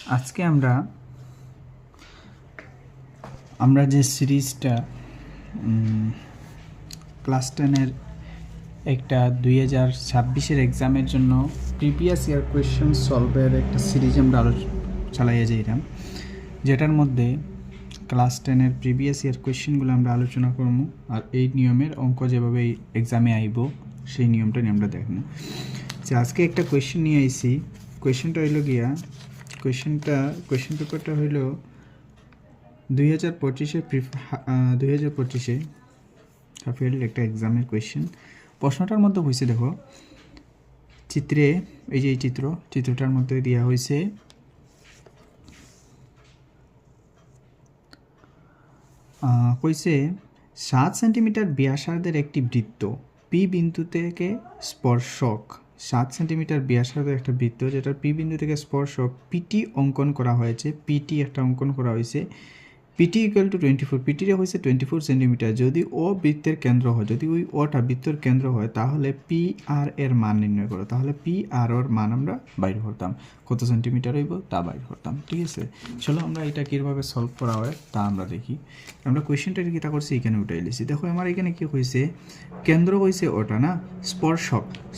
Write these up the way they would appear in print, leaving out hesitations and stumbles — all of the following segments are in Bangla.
আজকে আমরা যে সিরিজটা ক্লাস 10-এর একটা 2026-এর এক্সামের জন্য প্রিভিয়াস ইয়ার কোয়েশ্চেন সলভের একটা সিরিজ আমরা চালাইয়া যাইলাম, যেটার মধ্যে ক্লাস 10-এর প্রিভিয়াস ইয়ার কোয়েশ্চেনগুলো আমরা আলোচনা করব আর এই নিয়মের অঙ্ক যেভাবে এই এক্সামে আইব সেই নিয়মটা নিয়ে আমরা দেখব। যে আজকে একটা কোয়েশ্চেন নিয়ে আইছি। কোয়েশ্চেনটা হইল গিয়া কোয়েশ্চেন পেপারটা হইল 2025-এ হাফ ইয়ারলির একটা এক্সামের কোয়েশ্চেন। প্রশ্নটার মধ্যে হয়েছে, দেখো চিত্রে, এই যে এই চিত্রটার মধ্যে দেওয়া হয়েছে কইছে 7 সেন্টিমিটার ব্যাসার্ধের একটি বৃত্ত পি বিন্দু থেকে স্পর্শক, 7 সেন্টিমিটার ব্যাসার্ধের একটা বৃত্ত যেটা পি বিন্দু থেকে স্পর্শক পিটি অঙ্কন করা হয়েছে। পিটি একটা অঙ্কন করা হয়েছে, পিটি ইকুয়াল টু 24, পিটিরে হয়েছে 24 সেন্টিমিটার। যদি ও বৃত্তের কেন্দ্র হয়, যদি ওই ওটা বৃত্তের কেন্দ্র হয়, তাহলে পি আর এর মান নির্ণয় করো। তাহলে পি আর ওর মান আমরা বাইর করতাম, কত সেন্টিমিটার হইব তা বাইর করতাম। ঠিক আছে, চলো আমরা এটা কীভাবে সলভ করা হয় তা আমরা দেখি। আমরা কোয়েশ্চেনটা কীটা করছি এখানে উঠাই লিছি। দেখো আমার এখানে কী হয়েছে, কেন্দ্র হয়েছে ওটা না,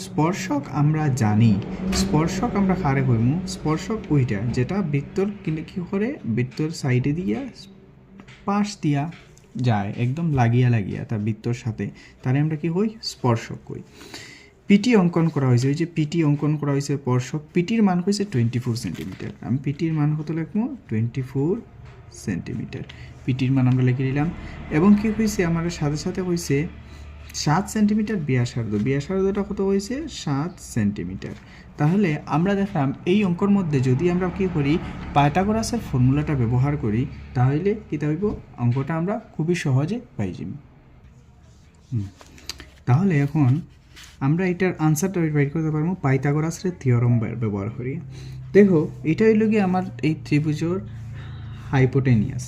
স্পর্শক আমরা জানি, স্পর্শক আমরা কারে কইমু, স্পর্শক ওইটা যেটা বৃত্তর কী করে, বৃত্তর সাইডে দিয়া পাশ দিয়া যায়, একদম লাগিয়া তার বৃত্তর সাথে, তারে আমরা কি হই, স্পর্শক কই। পিটি অঙ্কন করা হয়েছে, ওই যে পিটি অঙ্কন করা হয়েছে স্পর্শক, পিটির মান হয়েছে 24 সেন্টিমিটার। আমি পিটির মান কত লিখবো, 24 সেন্টিমিটার। পিটির মান আমরা লিখে নিলাম। এবং কি হয়েছে, আমার সাথে সাথে হয়েছে 7 সেন্টিমিটার ব্যাসার্ধটা কত হয়েছে, 7 সেন্টিমিটার। তাহলে আমরা দেখলাম এই অঙ্কর মধ্যে যদি আমরা কি করি, পাইথাগোরাসের ফর্মুলাটা ব্যবহার করি, তাহলে কী হইব, অঙ্কটা আমরা খুবই সহজে পাই যাব। তাহলে এখন আমরা এটার আনসারটা বের করতে পারবো পাইথাগোরাসের থিওরাম ব্যবহার করি। দেখো এটা হইল কি আমার এই ত্রিভুজের হাইপোটেনিয়াস,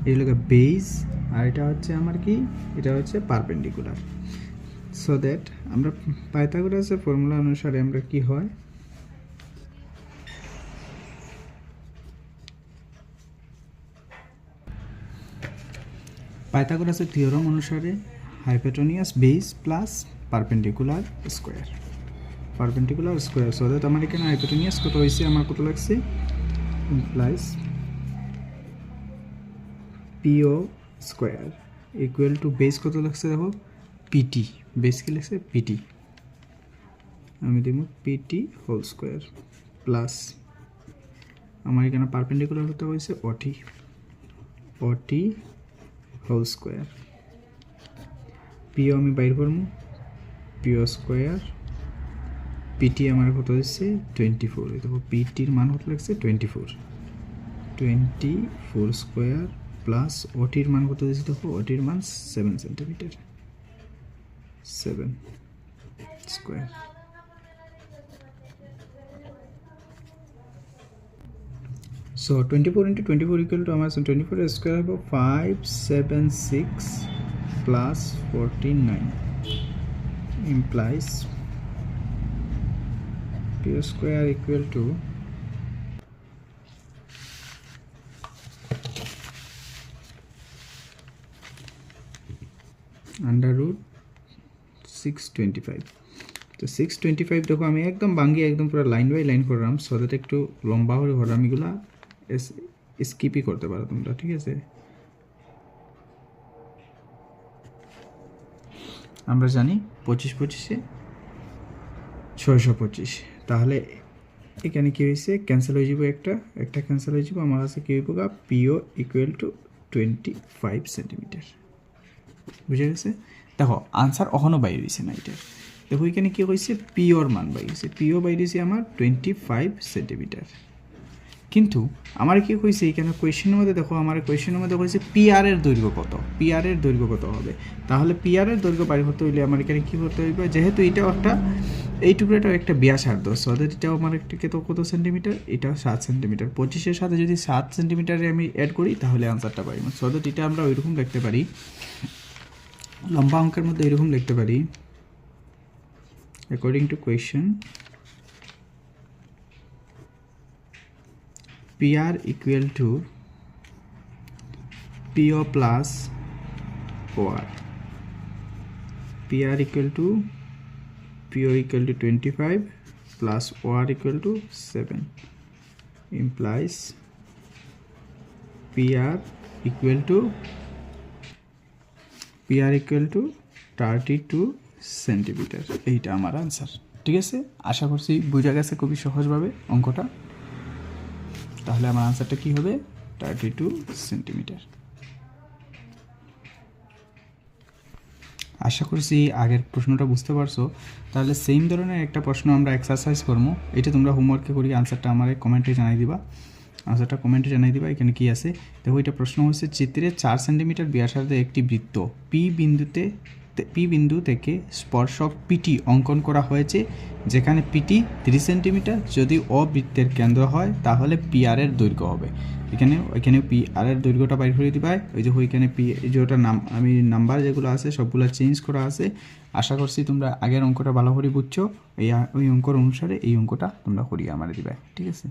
এই হলো বেস, আর এটা হচ্ছে আমার কি, এটা হচ্ছে পারপেন্ডিকুলার। সো দ্যাট আমরা পাইথাগোরাসের ফর্মুলা অনুসারে আমরা কি হয়, পাইথাগোরাসের থিওরাম অনুসারে hypotenuse base plus perpendicular square, so that আমার এখানে হাইপোটেনিয়াস কত হয়েছে, আমার কত লাগছে, implies PO square equal to base কত লাগছে, দেখো পিটি, বেস কি লাগছে, পিটি, আমি দেব পিটি হোল স্কোয়ার প্লাস আমার এখানে পারপেন্ডিকুলার হতে হয়েছে ওটি হোল স্কোয়ার, পিও আমি বাইর করবো, পিও স্কোয়ার, পিটি আমার কত হচ্ছে 24, দেখো পিটির মান কত লাগছে 24 স্কোয়ার প্লাস ওটির মান কত দিয়েছে, দেখো ওটির মান 7 centimetre, 7 square. So 24 into 24 equal to আমার 24 স্কোয়ার হবে 576 plus 49 implies p square equal to under root 625। তো 625 দেখো আমি একদম বাঙ্গি একদম পুরো লাইন বাই লাইন করলাম, সো দ্যাট একটু লম্বা হয়ে করলাম, এগুলা স্কিপই করতে পারো তোমরা। ঠিক আছে, আমরা জানি 25 625, তাহলে এখানে কি হয়েছে, ক্যান্সেল হয়ে যাব, একটা ক্যান্সেল হয়ে যাব, আমার কাছে কি হইব, পিও ইকুয়াল টু 25 সেন্টিমিটার। বুঝে গেছে, দেখো আনসার এখনও বাইরে হয়েছে না এটা, দেখো এখানে কি হয়েছে, পিওর মান বাইরেছে, পিও বাইরেছে আমার 25 সেন্টিমিটার। কিন্তু আমার কি হয়েছে এখানে কোয়েশ্চেনের মধ্যে, দেখো আমার কোয়েশ্চেনের মধ্যে হয়েছে পিআর এর দৈর্ঘ্য কত হবে। তাহলে পিআর এর দৈর্ঘ্য বাইর করতে হইলে আমার এখানে কী করতে হইবে, যেহেতু এটাও একটা, এই টুকরাটাও একটা ব্যাসার্ধ, সো দ্যাট এটাও আমার একটা কত সেন্টিমিটার, এটাও 7 সেন্টিমিটার। 25-এর সাথে যদি 7 সেন্টিমিটারে আমি অ্যাড করি তাহলে আনসারটা পাই, সো দ্যাট এটা আমরা ওইরকম লিখতে পারি, লম্বা অঙ্কের মধ্যে এরকম লিখতে পারি, according to question PR equal to PO plus OR, PR equal to PO equal to 25 plus OR equal to 7 implies PR equal to 32 centimetre. এইটা আমার আনসার। ঠিক আছে, আশা করছি বোঝা গেছে খুবই সহজভাবে অঙ্কটা। তাহলে আমার আনসারটা কি হবে? 32 সেন্টিমিটার। আশা করছি আগের প্রশ্নটা বুঝতে পারছো। তাহলে সেম ধরনের একটা প্রশ্ন আমরা এক্সারসাইজ করবো, এটা তোমরা হোমওয়ার্কে করি, আনসারটা আমার কমেন্টে জানাই দিবা। এখানে কি আছে দেখো। এটা প্রশ্ন হচ্ছে চিত্রে 4 সেন্টিমিটার ব্যাসার্ধে একটি বৃত্ত পি বিন্দু থেকে স্পর্শক পিটি অঙ্কন করা হয়েছে, যেখানে পিটি 3 সেন্টিমিটার। যদি বৃত্তের কেন্দ্র হয় তাহলে PR এর দৈর্ঘ্য হবে। এখানে PR এর দৈর্ঘ্যটা বাইর করে দিবা। ওই যে ওইখানে যেটা নাম্বার যেগুলো আছে সবগুলো চেঞ্জ করা আছে। আশা করছি তোমরা আগের অঙ্কটা ভালো করে বুঝছো। ওই অঙ্কর অনুসারে এই অঙ্কটা তোমরা করিয়ে আমার দিবা। ঠিক আছে।